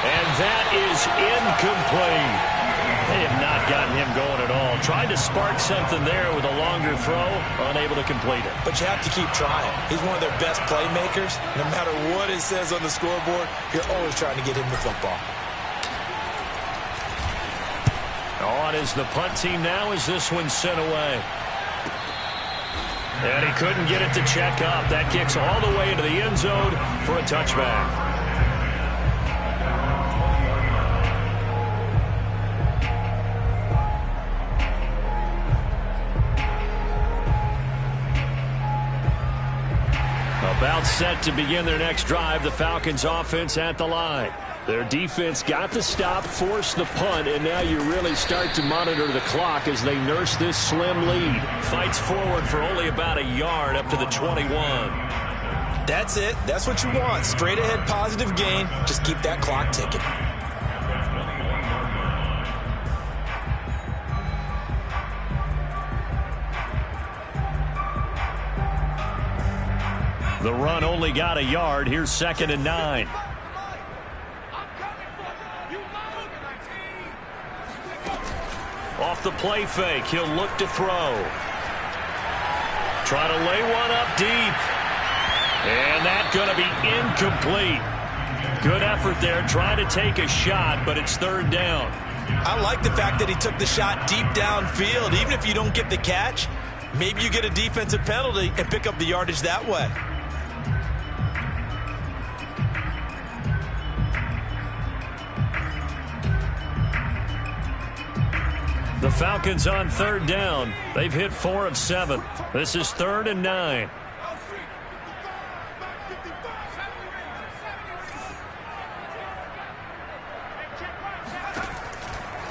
And that is incomplete. They have not gotten him going at all. Tried to spark something there with a longer throw, unable to complete it. But you have to keep trying. He's one of their best playmakers. No matter what it says on the scoreboard, you're always trying to get him the football. On is the punt team now as this one's sent away. And he couldn't get it to check up. That kicks all the way into the end zone for a touchback. About set to begin their next drive, the Falcons offense at the line. Their defense got the stop, forced the punt, and now you really start to monitor the clock as they nurse this slim lead. Fights forward for only about a yard up to the 21. That's it. That's what you want. Straight ahead positive gain. Just keep that clock ticking. The run only got a yard. Here's 2nd and 9. Off the play fake, he'll look to throw. Try to lay one up deep. And that's going to be incomplete. Good effort there, trying to take a shot, but it's third down. I like the fact that he took the shot deep downfield. Even if you don't get the catch, maybe you get a defensive penalty and pick up the yardage that way. The Falcons on third down. They've hit 4 of 7. This is 3rd and 9.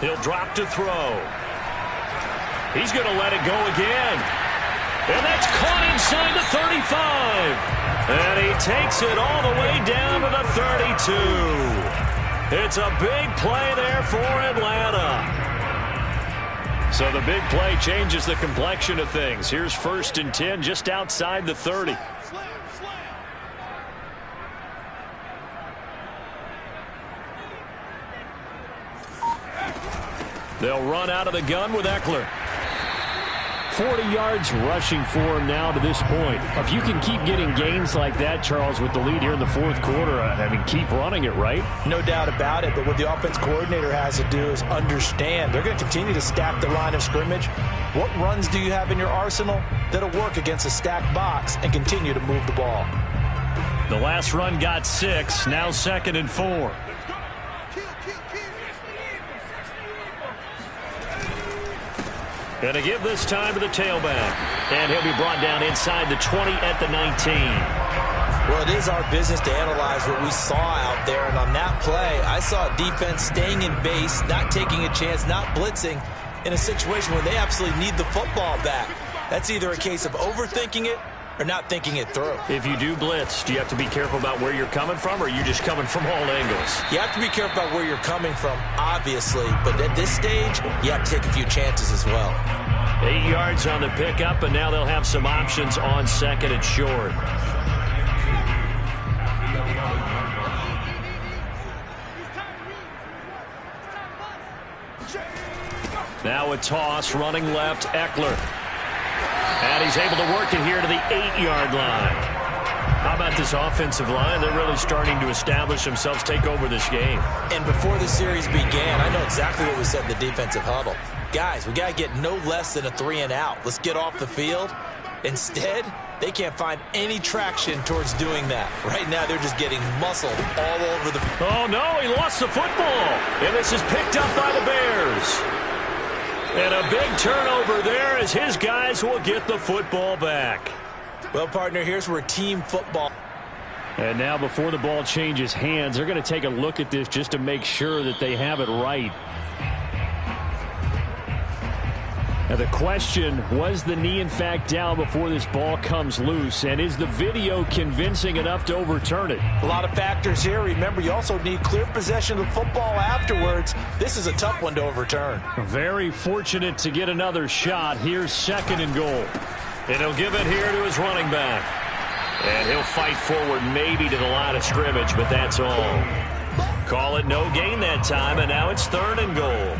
He'll drop to throw. He's going to let it go again. And that's caught inside the 35. And he takes it all the way down to the 32. It's a big play there for Atlanta. So the big play changes the complexion of things. Here's 1st and 10 just outside the 30. They'll run out of the gun with Eckler. 40 yards rushing for him now to this point. If you can keep getting gains like that, Charles, with the lead here in the 4th quarter, I mean, keep running it, right? No doubt about it, but what the offense coordinator has to do is understand. They're going to continue to stack the line of scrimmage. What runs do you have in your arsenal that'll work against a stacked box and continue to move the ball? The last run got 6, now 2nd and 4. Going to give this time to the tailback. And he'll be brought down inside the 20 at the 19. Well, it is our business to analyze what we saw out there. And on that play, I saw a defense staying in base, not taking a chance, not blitzing in a situation where they absolutely need the football back. That's either a case of overthinking it or not thinking it through. If you do blitz, do you have to be careful about where you're coming from, or are you just coming from all angles? You have to be careful about where you're coming from, obviously. But at this stage, you have to take a few chances as well. 8 yards on the pickup, and now they'll have some options on 2nd and short. Now a toss, running left, Eckler. And he's able to work it here to the 8-yard line. How about this offensive line? They're really starting to establish themselves, take over this game. And before the series began, I know exactly what we said in the defensive huddle. Guys, we got to get no less than a 3-and-out. Let's get off the field. Instead, they can't find any traction towards doing that. Right now, they're just getting muscled all over the field. Oh, no, he lost the football. And this is picked up by the Bears. And a big turnover there as his guys will get the football back. Well, partner, here's where team football. And now before the ball changes hands, they're going to take a look at this just to make sure that they have it right. Now the question, was the knee in fact down before this ball comes loose? And is the video convincing enough to overturn it? A lot of factors here. Remember, you also need clear possession of the football afterwards. This is a tough one to overturn. Very fortunate to get another shot. Here's 2nd and goal. And he'll give it here to his running back. And he'll fight forward maybe to the line of scrimmage, but that's all. Call it no gain that time, and now it's 3rd and goal.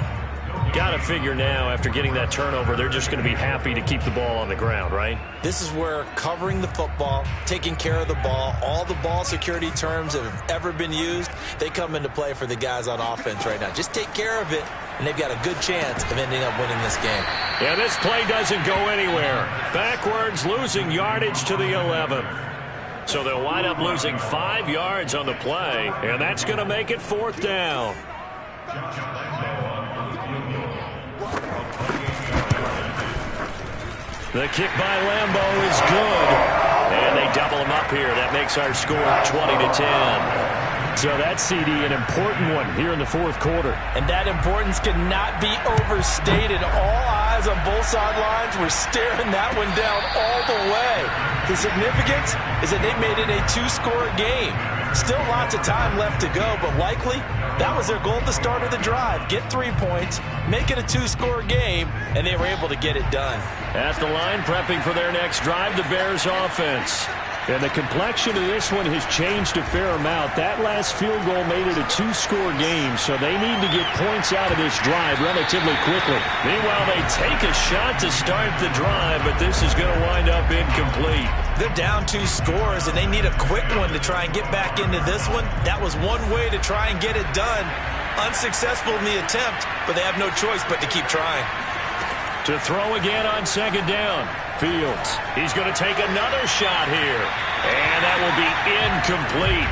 Got to figure now, after getting that turnover, they're just going to be happy to keep the ball on the ground, right? This is where covering the football, taking care of the ball, all the ball security terms that have ever been used, they come into play for the guys on offense right now. Just take care of it, and they've got a good chance of ending up winning this game. Yeah, this play doesn't go anywhere. Backwards, losing yardage to the 11. So they'll wind up losing 5 yards on the play, and that's going to make it 4th down. The kick by Lambeau is good. And they double him up here. That makes our score 20-10. So that, CD, an important one here in the 4th quarter. And that importance cannot be overstated. All eyes on both sidelines were staring that one down all the way. The significance is that they made it a 2-score game. Still lots of time left to go, but likely that was their goal at the start of the drive. Get 3 points, make it a 2-score game, and they were able to get it done. At the line, prepping for their next drive, the Bears offense. And the complexion of this one has changed a fair amount. That last field goal made it a 2-score game, so they need to get points out of this drive relatively quickly. Meanwhile, they take a shot to start the drive, but this is going to wind up incomplete. They're down 2 scores, and they need a quick one to try and get back into this one. That was one way to try and get it done. Unsuccessful in the attempt, but they have no choice but to keep trying. To throw again on second down. Fields. He's going to take another shot here. And that will be incomplete.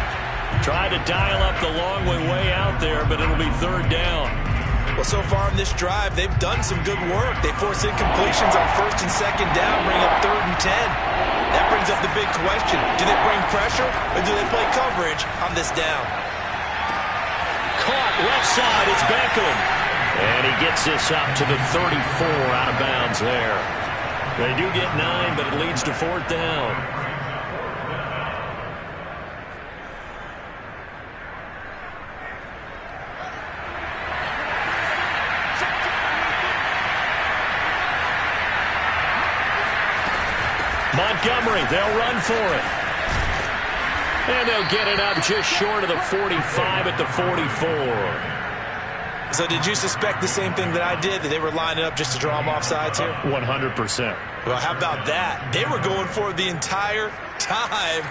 Tried to dial up the long way out there, but it'll be third down. Well, so far in this drive, they've done some good work. They force incompletions on first and second down, bring up third and 10. That brings up the big question. Do they bring pressure, or do they play coverage on this down? Caught left side. It's Beckham. And he gets this up to the 34 out of bounds there. They do get 9, but it leads to fourth down. Montgomery, they'll run for it. And they'll get it up just short of the 45 at the 44. So did you suspect the same thing that I did, that they were lining up just to draw them offsides here? 100%. Well, how about that? They were going for it the entire time.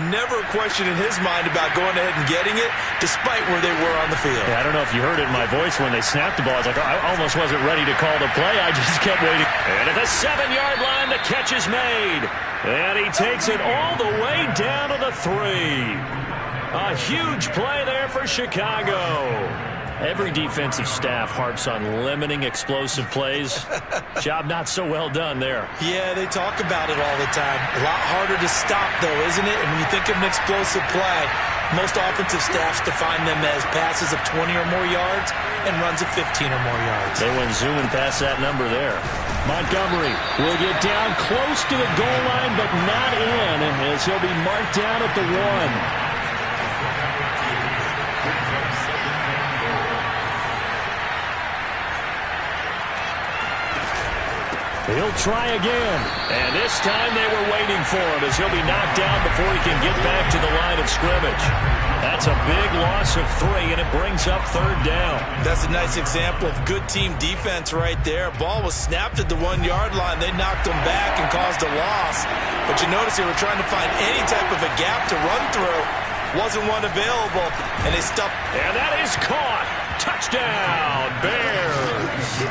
Never a question in his mind about going ahead and getting it, despite where they were on the field. Yeah, I don't know if you heard it in my voice when they snapped the ball. I was like, I almost wasn't ready to call the play. I just kept waiting. And at the 7-yard line, the catch is made. And he takes it all the way down to the 3. A huge play there for Chicago. Every defensive staff harps on limiting explosive plays. Job not so well done there. Yeah, they talk about it all the time. A lot harder to stop, though, isn't it? And when you think of an explosive play, most offensive staffs define them as passes of 20 or more yards and runs of 15 or more yards. They went zooming past that number there. Montgomery will get down close to the goal line, but not in, as he'll be marked down at the 1. He'll try again. And this time they were waiting for him, as he'll be knocked down before he can get back to the line of scrimmage. That's a big loss of 3, and it brings up third down. That's a nice example of good team defense right there. Ball was snapped at the 1-yard line. They knocked him back and caused a loss. But you notice they were trying to find any type of a gap to run through. Wasn't one available, and they stuffed. And that is caught. Touchdown, Bears.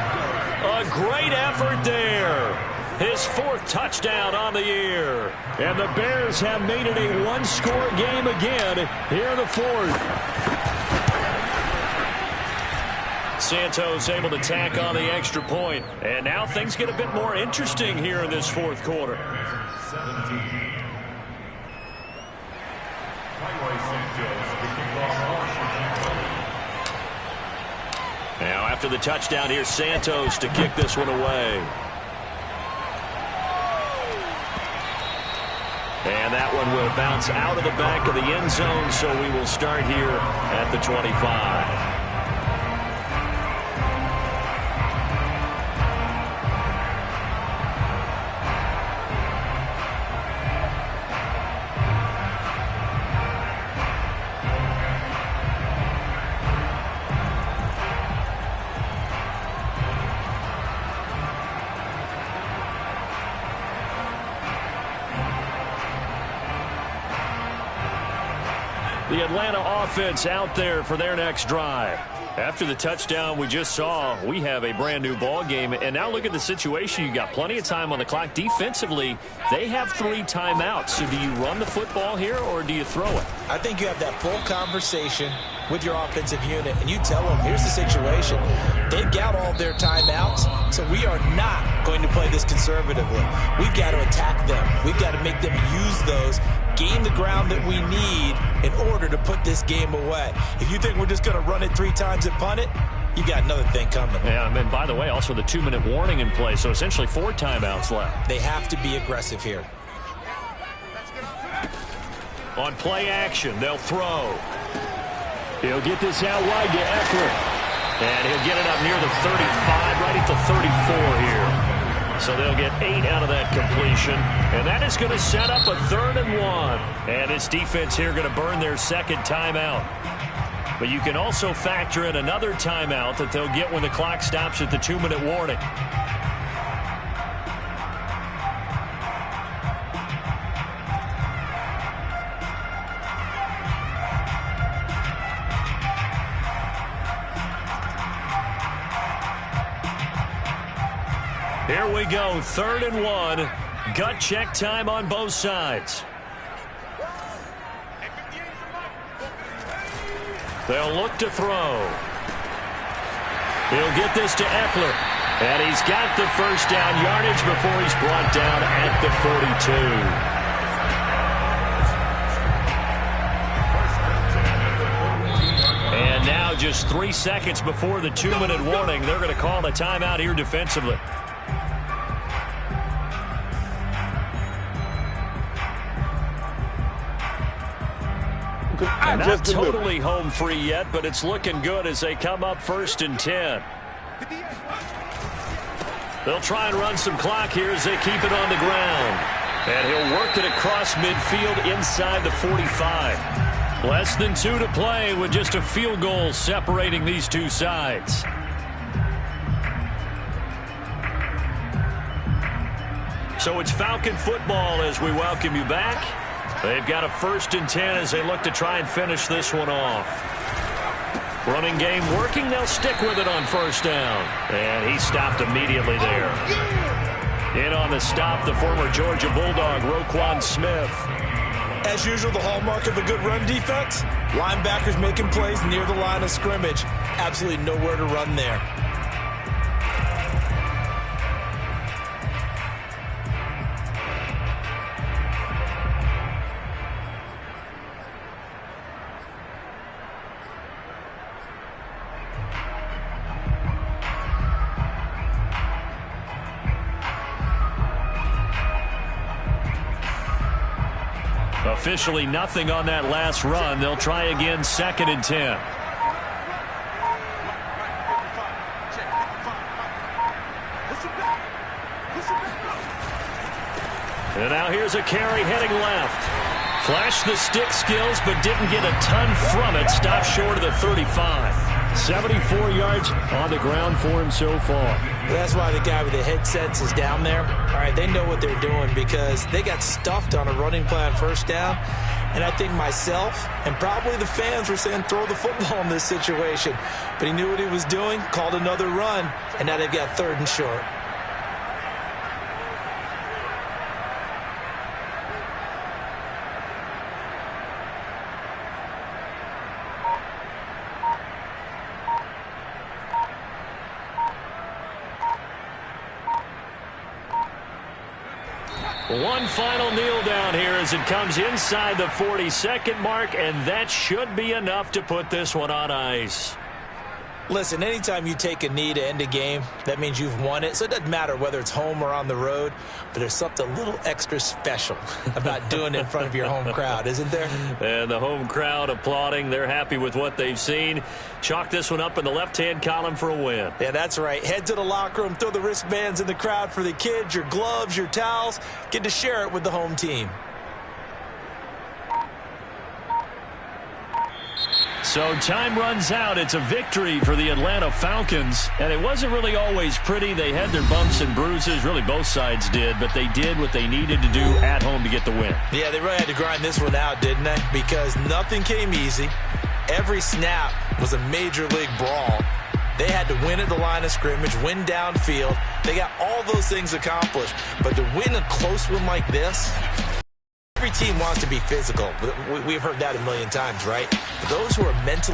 A great effort there. His 4th touchdown on the year. And the Bears have made it a one-score game again here in the 4th. Santos able to tack on the extra point. And now things get a bit more interesting here in this 4th quarter. Now after the touchdown, here's Santos to kick this one away. And that one will bounce out of the back of the end zone, so we will start here at the 25. The Atlanta offense out there for their next drive. After the touchdown we just saw, we have a brand new ball game. And now look at the situation. You got plenty of time on the clock. Defensively, they have 3 timeouts. So do you run the football here or do you throw it? I think you have that full conversation with your offensive unit, and you tell them, here's the situation. They've got all their timeouts, so we are not going to play this conservatively. We've got to attack them. We've got to make them use those, gain the ground that we need in order to put this game away. If you think we're just going to run it 3 times and punt it, you got another thing coming. Yeah, and by the way, also the 2-minute warning in play, so essentially 4 timeouts left. They have to be aggressive here. On play action, they'll throw. He'll get this out wide to Eckler. And he'll get it up near the 35, right at the 34 here. So they'll get 8 out of that completion. And that is going to set up a 3rd and 1. And this defense here going to burn their 2nd timeout. But you can also factor in another timeout that they'll get when the clock stops at the 2-minute warning. Here we go, 3rd and 1. Gut check time on both sides. They'll look to throw. He'll get this to Eckler. And he's got the first down yardage before he's brought down at the 42. And now just 3 seconds before the 2-minute warning, they're going to call a timeout here defensively. Not totally home free yet, but it's looking good as they come up 1st and 10. They'll try and run some clock here as they keep it on the ground. And he'll work it across midfield inside the 45. Less than 2 to play with just a field goal separating these two sides. So it's Falcon football as we welcome you back. They've got a 1st and 10 as they look to try and finish this one off. Running game working. They'll stick with it on 1st down. And he stopped immediately there. In on the stop, the former Georgia Bulldog, Roquan Smith. As usual, the hallmark of a good run defense, linebackers making plays near the line of scrimmage. Absolutely nowhere to run there. Officially nothing on that last run. They'll try again 2nd and 10. And now here's a carry heading left. Flashed the stick skills, but didn't get a ton from it. Stopped short of the 35. 74 yards on the ground for him so far. That's why the guy with the headsets is down there. All right, they know what they're doing because they got stuffed on a running play on 1st down. And I think myself and probably the fans were saying throw the football in this situation. But he knew what he was doing, called another run, and now they've got 3rd and short. One final kneel down here as it comes inside the 42nd mark, and that should be enough to put this one on ice. Listen, anytime you take a knee to end a game, that means you've won it. So it doesn't matter whether it's home or on the road, but there's something a little extra special about doing it in front of your home crowd, isn't there? And the home crowd applauding. They're happy with what they've seen. Chalk this one up in the left-hand column for a win. Yeah, that's right. Head to the locker room, throw the wristbands in the crowd for the kids, your gloves, your towels. Get to share it with the home team. So time runs out. It's a victory for the Atlanta Falcons. And it wasn't really always pretty. They had their bumps and bruises. Really, both sides did. But they did what they needed to do at home to get the win. Yeah, they really had to grind this one out, didn't they? Because nothing came easy. Every snap was a major league brawl. They had to win at the line of scrimmage, win downfield. They got all those things accomplished. But to win a close one like this, every team wants to be physical. We've heard that a million times, right? But those who are mentally